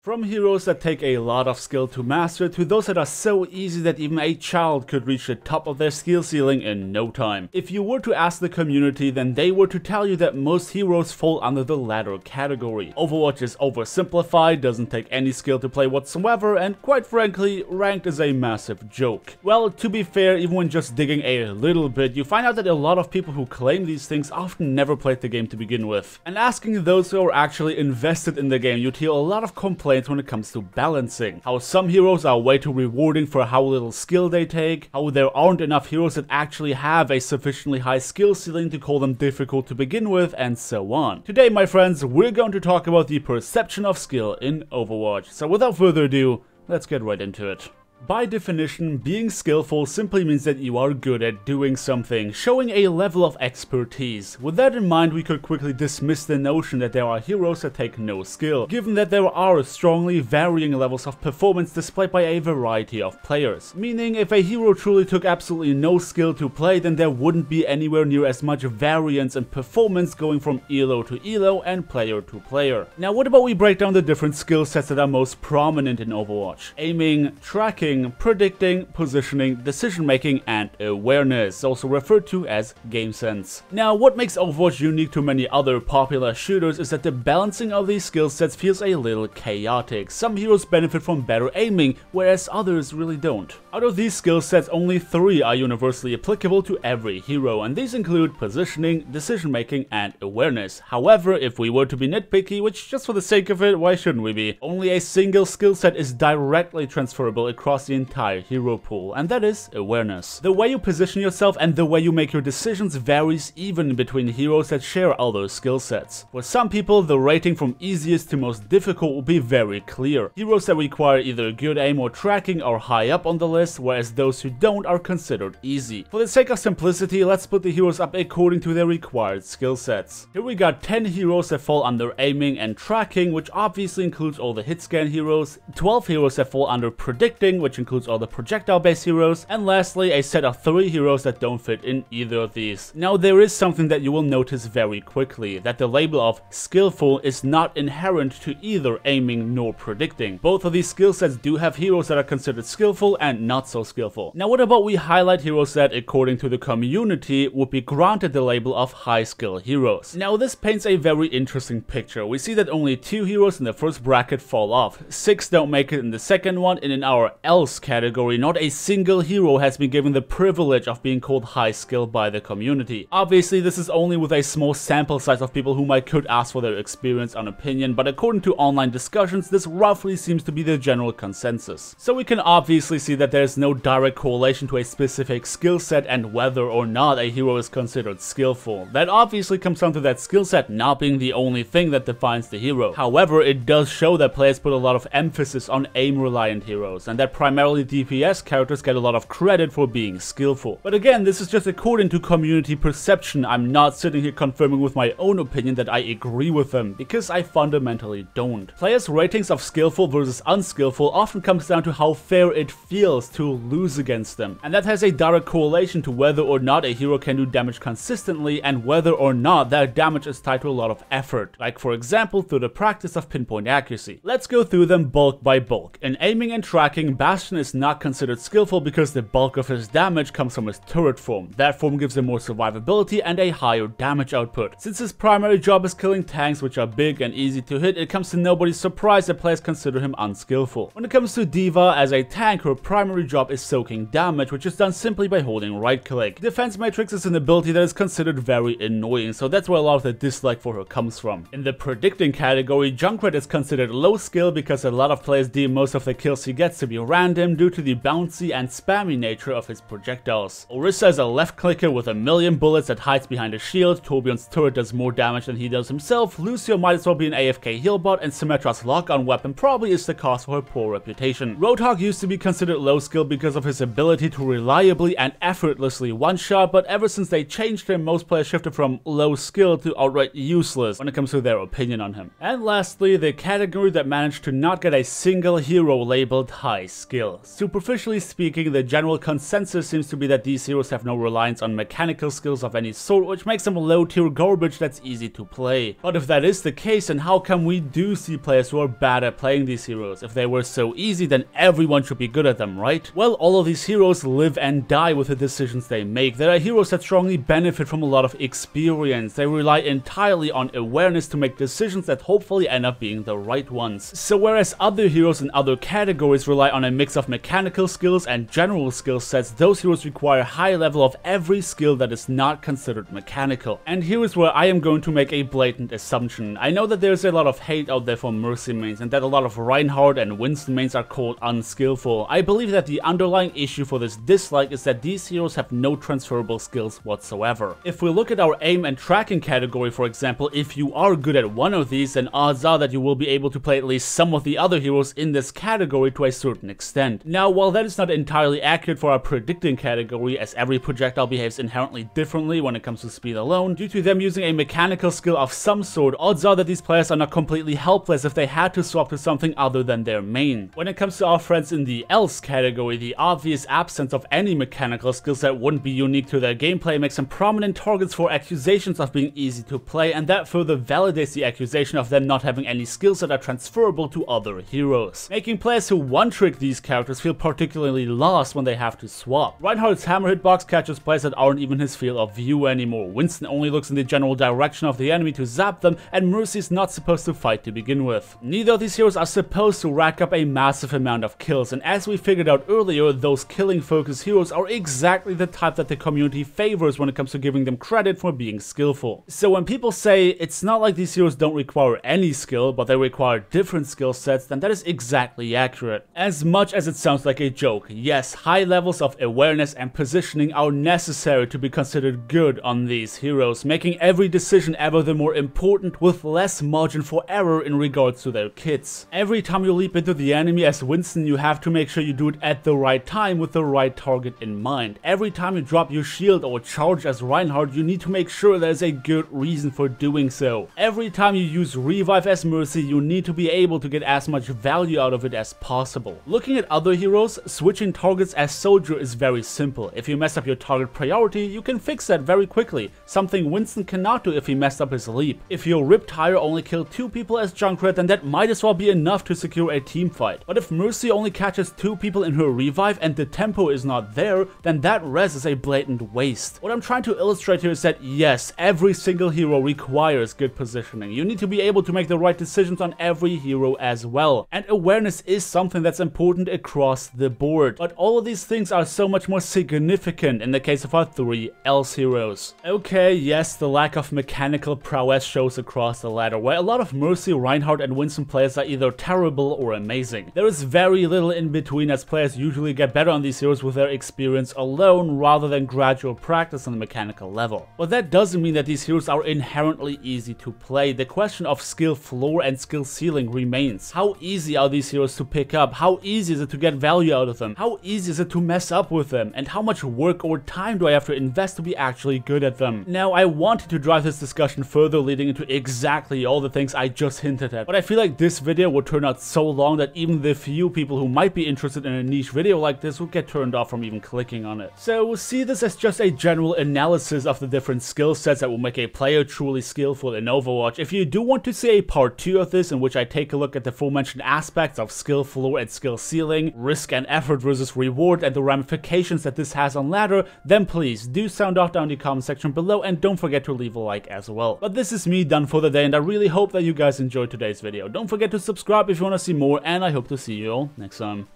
From heroes that take a lot of skill to master to those that are so easy that even a child could reach the top of their skill ceiling in no time. If you were to ask the community, then they were to tell you that most heroes fall under the latter category. Overwatch is oversimplified, doesn't take any skill to play whatsoever, and quite frankly, ranked is a massive joke. Well, to be fair, even when just digging a little bit, you find out that a lot of people who claim these things often never played the game to begin with. And asking those who are actually invested in the game, you'd hear a lot of complaints when it comes to balancing. How some heroes are way too rewarding for how little skill they take, how there aren't enough heroes that actually have a sufficiently high skill ceiling to call them difficult to begin with, and so on. Today, my friends, we're going to talk about the perception of skill in Overwatch. So without further ado, let's get right into it. By definition, being skillful simply means that you are good at doing something, showing a level of expertise. With that in mind, we could quickly dismiss the notion that there are heroes that take no skill, given that there are strongly varying levels of performance displayed by a variety of players. Meaning, if a hero truly took absolutely no skill to play, then there wouldn't be anywhere near as much variance in performance going from elo to elo and player to player. Now, what about we break down the different skill sets that are most prominent in Overwatch? Aiming, tracking, predicting, positioning, decision-making, and awareness, also referred to as game sense. Now, what makes Overwatch unique to many other popular shooters is that the balancing of these skill sets feels a little chaotic. Some heroes benefit from better aiming, whereas others really don't. Out of these skill sets, only 3 are universally applicable to every hero, and these include positioning, decision-making, and awareness. However, if we were to be nitpicky, which just for the sake of it, why shouldn't we be? Only a single skill set is directly transferable across the entire hero pool, and that is awareness. The way you position yourself and the way you make your decisions varies even between heroes that share other skill sets. For some people, the rating from easiest to most difficult will be very clear. Heroes that require either good aim or tracking are high up on the list, whereas those who don't are considered easy. For the sake of simplicity, let's split the heroes up according to their required skill sets. Here we got 10 heroes that fall under aiming and tracking, which obviously includes all the hit scan heroes, 12 heroes that fall under predicting, which includes all the projectile-based heroes, and lastly, a set of 3 heroes that don't fit in either of these. Now, there is something that you will notice very quickly, that the label of skillful is not inherent to either aiming nor predicting. Both of these skill sets do have heroes that are considered skillful and not so skillful. Now, what about we highlight heroes that, according to the community, would be granted the label of high skill heroes? Now, this paints a very interesting picture. We see that only 2 heroes in the first bracket fall off, 6 don't make it in the second one, and in our else category, not a single hero has been given the privilege of being called high skill by the community. Obviously, this is only with a small sample size of people whom I could ask for their experience and opinion, but according to online discussions, this roughly seems to be the general consensus. So we can obviously see that there is no direct correlation to a specific skill set and whether or not a hero is considered skillful. That obviously comes down to that skill set not being the only thing that defines the hero. However, it does show that players put a lot of emphasis on aim-reliant heroes, and that primarily DPS characters get a lot of credit for being skillful. But again, this is just according to community perception. I'm not sitting here confirming with my own opinion that I agree with them, because I fundamentally don't. Players' ratings of skillful versus unskillful often comes down to how fair it feels to lose against them, and that has a direct correlation to whether or not a hero can do damage consistently and whether or not that damage is tied to a lot of effort, like for example through the practice of pinpoint accuracy. Let's go through them bulk by bulk. In aiming and tracking, Bastion is not considered skillful because the bulk of his damage comes from his turret form. That form gives him more survivability and a higher damage output. Since his primary job is killing tanks which are big and easy to hit, it comes to nobody's surprise that players consider him unskillful. When it comes to D.Va, as a tank, her primary job is soaking damage, which is done simply by holding right click. Defense Matrix is an ability that is considered very annoying, so that's where a lot of the dislike for her comes from. In the predicting category, Junkrat is considered low skill because a lot of players deem most of the kills he gets to be random due to the bouncy and spammy nature of his projectiles. Orisa is a left clicker with a million bullets that hides behind a shield, Torbjorn's turret does more damage than he does himself, Lucio might as well be an AFK heal bot, and Symmetra's lock-on weapon probably is the cause for her poor reputation. Roadhog used to be considered low skill because of his ability to reliably and effortlessly one-shot, but ever since they changed him, most players shifted from low skill to outright useless when it comes to their opinion on him. And lastly, the category that managed to not get a single hero labeled high skill. skill. Superficially speaking, the general consensus seems to be that these heroes have no reliance on mechanical skills of any sort, which makes them low tier garbage that's easy to play. But if that is the case, then how come we do see players who are bad at playing these heroes? If they were so easy, then everyone should be good at them, right? Well, all of these heroes live and die with the decisions they make. There are heroes that strongly benefit from a lot of experience. They rely entirely on awareness to make decisions that hopefully end up being the right ones. So whereas other heroes in other categories rely on a mix of mechanical skills and general skill sets, those heroes require a high level of every skill that is not considered mechanical. And here is where I am going to make a blatant assumption. I know that there's a lot of hate out there for Mercy mains and that a lot of Reinhardt and Winston mains are called unskillful. I believe that the underlying issue for this dislike is that these heroes have no transferable skills whatsoever. If we look at our aim and tracking category, for example, if you are good at one of these, then odds are that you will be able to play at least some of the other heroes in this category to a certain extent. Now, while that is not entirely accurate for our predicting category, as every projectile behaves inherently differently when it comes to speed alone, due to them using a mechanical skill of some sort, odds are that these players are not completely helpless if they had to swap to something other than their main. When it comes to our friends in the else category, the obvious absence of any mechanical skills that wouldn't be unique to their gameplay makes them prominent targets for accusations of being easy to play, and that further validates the accusation of them not having any skills that are transferable to other heroes, making players who one-trick these characters feel particularly lost when they have to swap. Reinhardt's hammer hitbox catches players that aren't even his field of view anymore. Winston only looks in the general direction of the enemy to zap them, and Mercy is not supposed to fight to begin with. Neither of these heroes are supposed to rack up a massive amount of kills, and as we figured out earlier, those killing focused heroes are exactly the type that the community favors when it comes to giving them credit for being skillful. So when people say it's not like these heroes don't require any skill, but they require different skill sets, then that is exactly accurate. As much as it sounds like a joke, yes, high levels of awareness and positioning are necessary to be considered good on these heroes, making every decision ever the more important with less margin for error in regards to their kits. Every time you leap into the enemy as Winston, you have to make sure you do it at the right time with the right target in mind. Every time you drop your shield or charge as Reinhardt, you need to make sure there's a good reason for doing so. Every time you use revive as Mercy, you need to be able to get as much value out of it as possible. Looking at other heroes, switching targets as Soldier is very simple. If you mess up your target priority, you can fix that very quickly, something Winston cannot do if he messed up his leap. If your Riptire only killed 2 people as Junkrat, then that might as well be enough to secure a team fight. But if Mercy only catches 2 people in her revive and the tempo is not there, then that res is a blatant waste. What I'm trying to illustrate here is that yes, every single hero requires good positioning. You need to be able to make the right decisions on every hero as well. And awareness is something that's important across the board. But all of these things are so much more significant in the case of our 3 else heroes. Okay, yes, the lack of mechanical prowess shows across the ladder, where a lot of Mercy, Reinhardt and Winston players are either terrible or amazing. There is very little in between, as players usually get better on these heroes with their experience alone rather than gradual practice on the mechanical level. But that doesn't mean that these heroes are inherently easy to play. The question of skill floor and skill ceiling remains. How easy are these heroes to pick up? How easy is it to get value out of them? How easy is it to mess up with them? And how much work or time do I have to invest to be actually good at them? Now, I wanted to drive this discussion further, leading into exactly all the things I just hinted at, but I feel like this video would turn out so long that even the few people who might be interested in a niche video like this would get turned off from even clicking on it. So see this as just a general analysis of the different skill sets that will make a player truly skillful in Overwatch. If you do want to see a part 2 of this, in which I take a look at the aforementioned aspects of skill floor and skill ceiling, risk and effort versus reward, and the ramifications that this has on ladder, then please do sound off down in the comment section below, and don't forget to leave a like as well. But this is me done for the day, and I really hope that you guys enjoyed today's video. Don't forget to subscribe if you want to see more, and I hope to see you all next time.